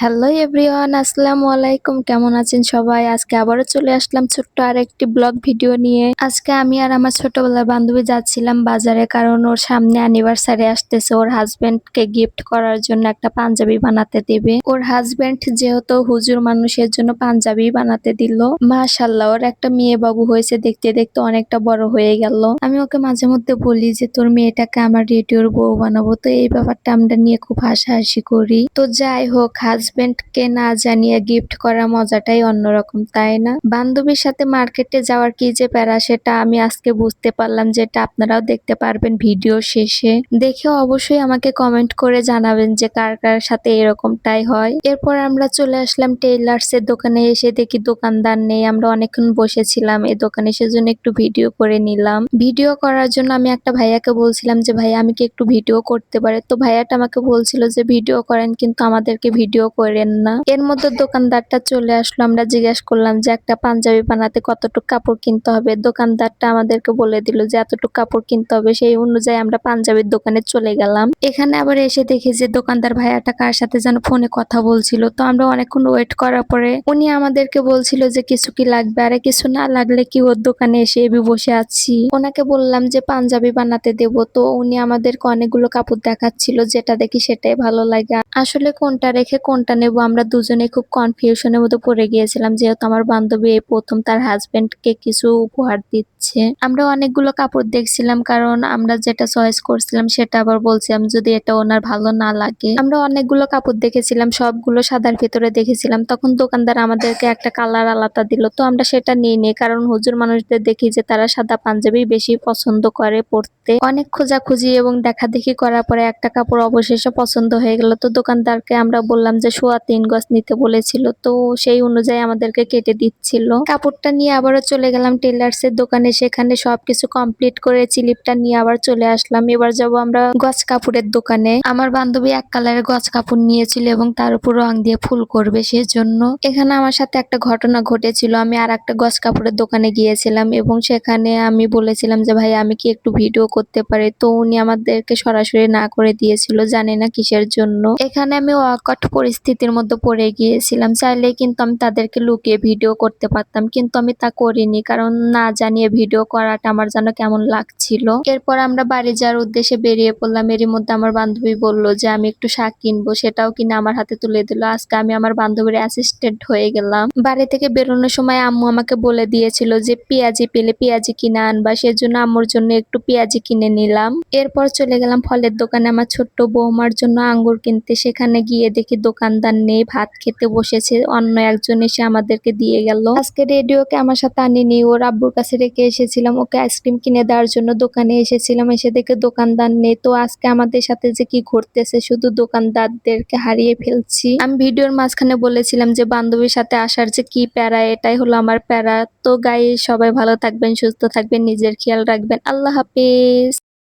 Hello everyone, আসসালামু আলাইকুম। কেমন আছেন সবাই? আজকে আবারও চলে আসলাম ছোট্ট আরেকটি ব্লগ ভিডিও নিয়ে। আজকে আমি আর আমার ছোটবেলার বান্ধবী যাচ্ছিলাম বাজারে, কারণ ওর সামনে অ্যানিভার্সারি আসতেছে। ওর হাজবেন্ডকে গিফট করার জন্য একটা পাঞ্জাবি বানাতে দিবে। ওর হাজবেন্ড যেহেতু হুজুর মানুষের জন্য পাঞ্জাবি বানাতে দিল। মাশাআল্লাহ, ওর একটা মেয়ে বাবু হয়েছে, দেখতে দেখতে অনেকটা বড় হয়ে গেল। আমি ওকে মাঝে মধ্যে বলি যে তোর মেয়েটাকে আমার রেডিওর বউ বানাবো। তো এই ব্যাপারটা আমরা নিয়ে খুব হাসাহাসি করি। তো যাই হোক, হাজবেন্ডকে না জানিয়ে গিফট করা মজাটাই অন্যরকম, তাই না? বান্ধবীর সাথে মার্কেটে যাওয়ার কি যে প্যারা, সেটা আমি আজকে বুঝতে পারলাম, যেটা আপনারাও দেখতে পারবেন ভিডিও শেষে। দেখে অবশ্যই আমাকে কমেন্ট করে জানাবেন যে কার কার সাথে এরকমটাই হয়। এরপর আমরা চলে আসলাম টেইলার্সের দোকানে। এসে দেখি দোকানদার নেই। আমরা অনেকক্ষণ বসেছিলাম এই দোকানে, সেজন্য একটু ভিডিও করে নিলাম। ভিডিও করার জন্য আমি একটা ভাইয়াকে বলছিলাম যে ভাইয়া আমি কি একটু ভিডিও করতে পারি? তো ভাইয়াটা আমাকে বলছিল যে ভিডিও করেন, কিন্তু আমাদেরকে ভিডিও করেন না। এর মধ্যে দোকানদারটা চলে আসলো। আমরা জিজ্ঞেস করলাম যে একটা পাঞ্জাবি বানাতে কতটুকু কাপড় কিনতে হবে। দোকানদারটা আমাদেরকে বলে দিল যে এতটুকু কাপড় কিনতে হবে। সেই অনুযায়ী আমরা পাঞ্জাবির দোকানে চলে গেলাম। এখানে আবার এসে দেখি যে দোকানদার ভাইয়াটা কার সাথে যেন ফোনে কথা বলছিল। তো আমরা অনেকক্ষণ ওয়েট করার পরে উনি আমাদেরকে বলছিল যে কিছু কি লাগবে, আরে কিছু না লাগলে কি, ওর দোকানে এসে বসে আছি। ওনাকে বললাম যে পাঞ্জাবি বানাতে দেব। তো উনি আমাদেরকে অনেকগুলো কাপড় দেখাচ্ছিল, যেটা দেখি সেটাই ভালো লাগে। আসলে কোনটা রেখে কোনটা নেব আমরা দুজনে খুব কনফিউশনের মধ্যে পড়ে গিয়েছিলাম, যেহেতু আমার বান্ধবী এই প্রথম তার হাজবেন্ডকে কিছু উপহার দিচ্ছে। আমরা অনেকগুলো কাপড় দেখছিলাম, কারণ আমরা যেটা চয়েস করছিলাম সেটা আবার বলছিলাম যদি এটা ওনার ভালো না লাগে। আমরা অনেকগুলো কাপড় দেখেছিলাম, সবগুলো সাদার ভিতরে দেখেছিলাম। তখন দোকানদার আমাদেরকে একটা কালার আলাদা দিল। তো আমরা সেটা নিয়ে নিই, কারণ হুজুর মানুষদের দেখি যে তারা সাদা পাঞ্জাবি বেশি পছন্দ করে পরতে। অনেক খোঁজাখুঁজি এবং দেখাদেখি করার পরে একটা কাপড় অবশেষে পছন্দ হয়ে গেল। তো দোকানদারকে আমরা বললাম যে 3.25 গজ নিতে বলেছিল, তো সেই অনুযায়ী আমাদেরকে কেটে দিচ্ছিল। কাপড়টা নিয়ে আবারও চলে গেলাম টেলার্সের দোকানে। সেখানে সবকিছু কমপ্লিট করে চিলিপটা নিয়ে আবার চলে আসলাম। এবার যাব আমরা গজ কাপড়ের দোকানে। আমার বান্ধবী এক কালারের গজ কাপড় নিয়েছিল এবং তার উপর রং দিয়ে ফুল করবে, সেজন্য। এখানে আমার সাথে একটা ঘটনা ঘটেছিল। আমি আর একটা গজ কাপড়ের দোকানে গিয়েছিলাম এবং সেখানে আমি বলেছিলাম যে ভাই আমি কি একটু ভিডিও করতে পারি? তো উনি আমাদেরকে সরাসরি না করে দিয়েছিল, জানি না কিসের জন্য। এখানে আমি অকট পরিস্থিতির মধ্যে পড়ে গিয়েছিলাম। চাইলে কিন্তু আমি তাদেরকে লুকিয়ে ভিডিও করতে পারতাম, কিন্তু আমি তা করিনি, কারণ না জানিয়ে ভিডিও করাটা আমার যেন কেমন লাগছিল। এরপর আমরা বাড়ি যাওয়ার উদ্দেশ্যে বেরিয়ে পড়লাম। এরই মধ্যে আমার বান্ধবী বলল যে আমি একটু শাক কিনবো, সেটাও কিনে আমার হাতে তুলে দিল। আজকে আমি আমার বান্ধবীর অ্যাসিস্ট্যান্ট হয়ে গেলাম। বাড়ি থেকে বেরোনোর সময় আম্মু আমাকে বলে দিয়েছিল যে পেঁয়াজি পেলে পেঁয়াজি কিনে আনবা, সেজন্য আম্মুর জন্য একটু পেঁয়াজি কিনে নিলাম। এরপর চলে গেলাম ফলের দোকানে আমার ছোট্ট বৌমার জন্য আঙ্গুর কিনতে। সেখানে গিয়ে দেখি দোকানদার নেই, ভাত খেতে বসেছে। অন্য একজন এসে আমাদেরকে দিয়ে গেল। আজকে রেডিওকে আমার সাথে আনিনি, ওর আব্বুর কাছে রেখে এসেছিলাম। ওকে আইসক্রিম কিনে দেওয়ার জন্য দোকানে এসেছিলাম। এসে দেখে দোকানদার নেই। তো আজকে আমাদের সাথে যে কি ঘটতেছে, শুধু দোকানদারদেরকে হারিয়ে ফেলছি। আমি ভিডিওর মাঝখানে বলেছিলাম যে বান্ধবীর সাথে আসার যে কি প্যারা, এটাই হলো আমার প্যারা। তো গাইস, সবাই ভালো থাকবেন, সুস্থ থাকবেন, নিজের খেয়াল রাখবেন। আল্লাহ হাফেজ।